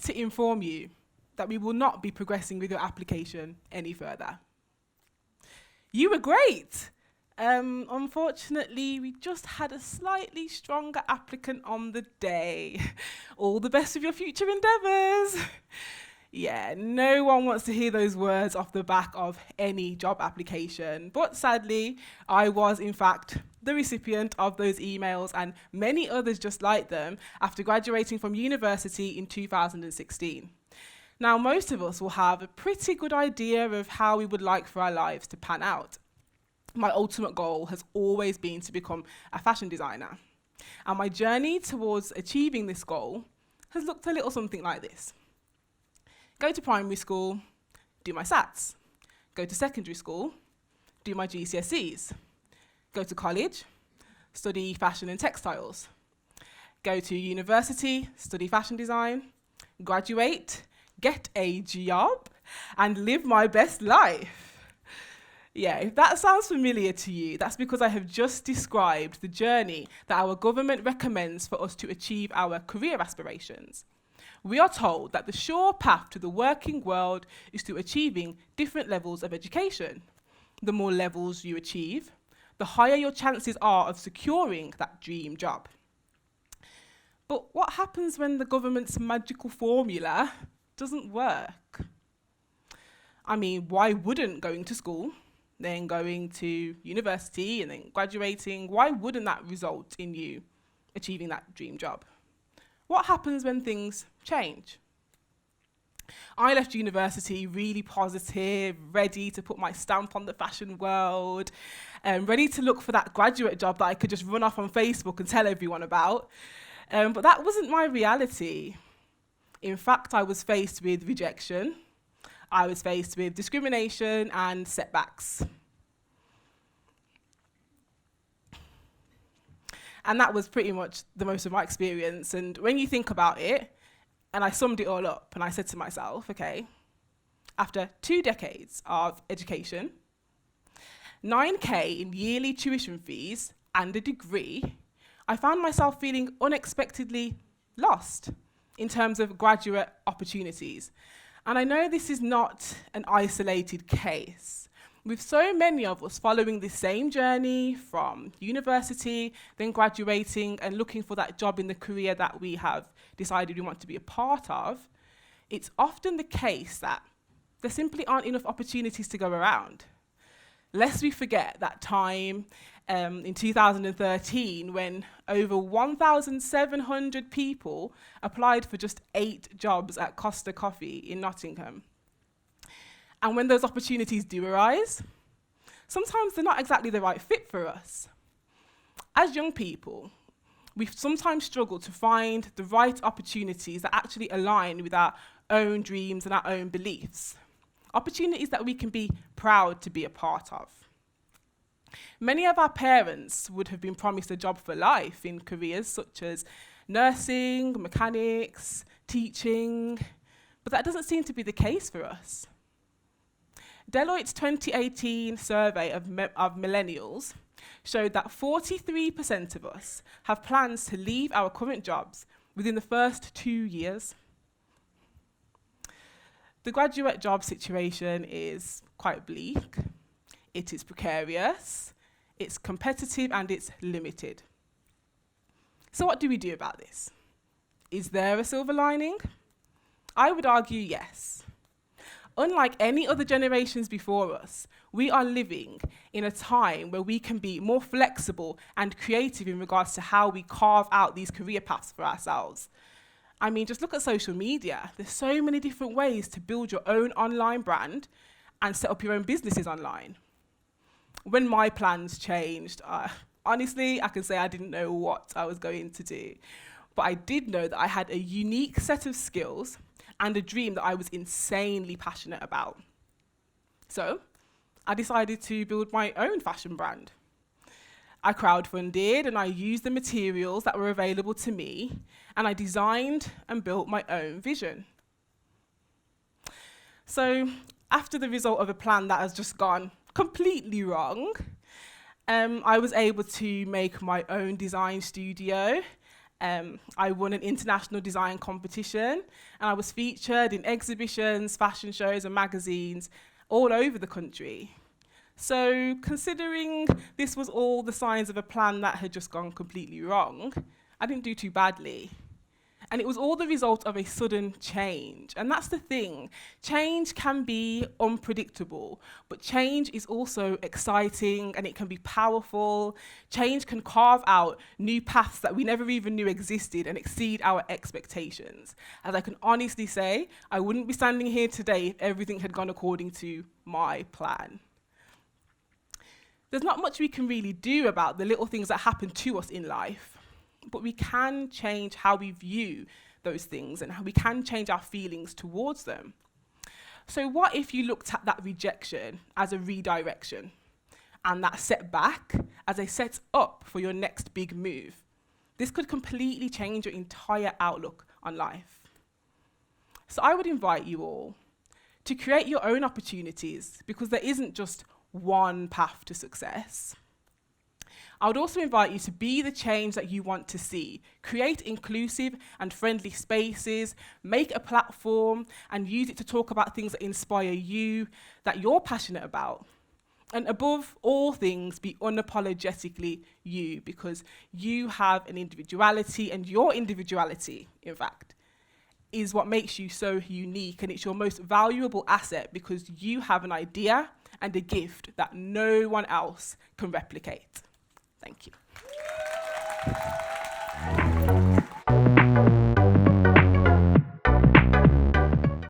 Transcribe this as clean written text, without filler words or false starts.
To inform you that we will not be progressing with your application any further. You were great. Unfortunately, we just had a slightly stronger applicant on the day. All the best with your future endeavours. Yeah, no one wants to hear those words off the back of any job application. But sadly, I was in fact the recipient of those emails and many others just like them after graduating from university in 2016. Now, most of us will have a pretty good idea of how we would like for our lives to pan out. My ultimate goal has always been to become a fashion designer. And my journey towards achieving this goal has looked a little something like this. Go to primary school, do my SATs. Go to secondary school, do my GCSEs. Go to college, study fashion and textiles. Go to university, study fashion design. Graduate, get a job, and live my best life. Yeah, if that sounds familiar to you, that's because I have just described the journey that our government recommends for us to achieve our career aspirations. We are told that the sure path to the working world is to achieving different levels of education. The more levels you achieve, the higher your chances are of securing that dream job. But what happens when the government's magical formula doesn't work? I mean, why wouldn't going to school, then going to university and then graduating, why wouldn't that result in you achieving that dream job? What happens when things change? I left university really positive, ready to put my stamp on the fashion world, ready to look for that graduate job that I could just run off on Facebook and tell everyone about. But that wasn't my reality. In fact, I was faced with rejection. I was faced with discrimination and setbacks. And that was pretty much the most of my experience. And when you think about it, and I summed it all up, and I said to myself, okay, after 2 decades of education, 9K in yearly tuition fees and a degree, I found myself feeling unexpectedly lost in terms of graduate opportunities. And I know this is not an isolated case. With so many of us following the same journey from university, then graduating and looking for that job in the career that we have decided we want to be a part of, it's often the case that there simply aren't enough opportunities to go around. Lest we forget that time in 2013 when over 1,700 people applied for just 8 jobs at Costa Coffee in Nottingham. And when those opportunities do arise, sometimes they're not exactly the right fit for us. As young people, we sometimes struggle to find the right opportunities that actually align with our own dreams and our own beliefs. Opportunities that we can be proud to be a part of. Many of our parents would have been promised a job for life in careers such as nursing, mechanics, teaching, but that doesn't seem to be the case for us. Deloitte's 2018 survey of millennials showed that 43% of us have plans to leave our current jobs within the first 2 years. The graduate job situation is quite bleak. It is precarious, it's competitive, and it's limited. So what do we do about this? Is there a silver lining? I would argue yes. Unlike any other generations before us, we are living in a time where we can be more flexible and creative in regards to how we carve out these career paths for ourselves. I mean, just look at social media. There's so many different ways to build your own online brand and set up your own businesses online. When my plans changed, honestly, I can say I didn't know what I was going to do. But I did know that I had a unique set of skills and a dream that I was insanely passionate about. So I decided to build my own fashion brand. I crowdfunded and I used the materials that were available to me, and I designed and built my own vision. So after the result of a plan that has just gone completely wrong, I was able to make my own design studio. I won an international design competition, and I was featured in exhibitions, fashion shows, and magazines all over the country. So, considering this was all the signs of a plan that had just gone completely wrong, I didn't do too badly. And it was all the result of a sudden change. And that's the thing. Change can be unpredictable, but change is also exciting and it can be powerful. Change can carve out new paths that we never even knew existed and exceed our expectations. As I can honestly say, I wouldn't be standing here today if everything had gone according to my plan. There's not much we can really do about the little things that happen to us in life. But we can change how we view those things and how we can change our feelings towards them. So what if you looked at that rejection as a redirection and that setback as a set up for your next big move? This could completely change your entire outlook on life. So I would invite you all to create your own opportunities, because there isn't just one path to success. I would also invite you to be the change that you want to see. Create inclusive and friendly spaces, make a platform, and use it to talk about things that inspire you, that you're passionate about. And above all things, be unapologetically you, because you have an individuality, and your individuality, in fact, is what makes you so unique, and it's your most valuable asset because you have an idea and a gift that no one else can replicate. Thank you.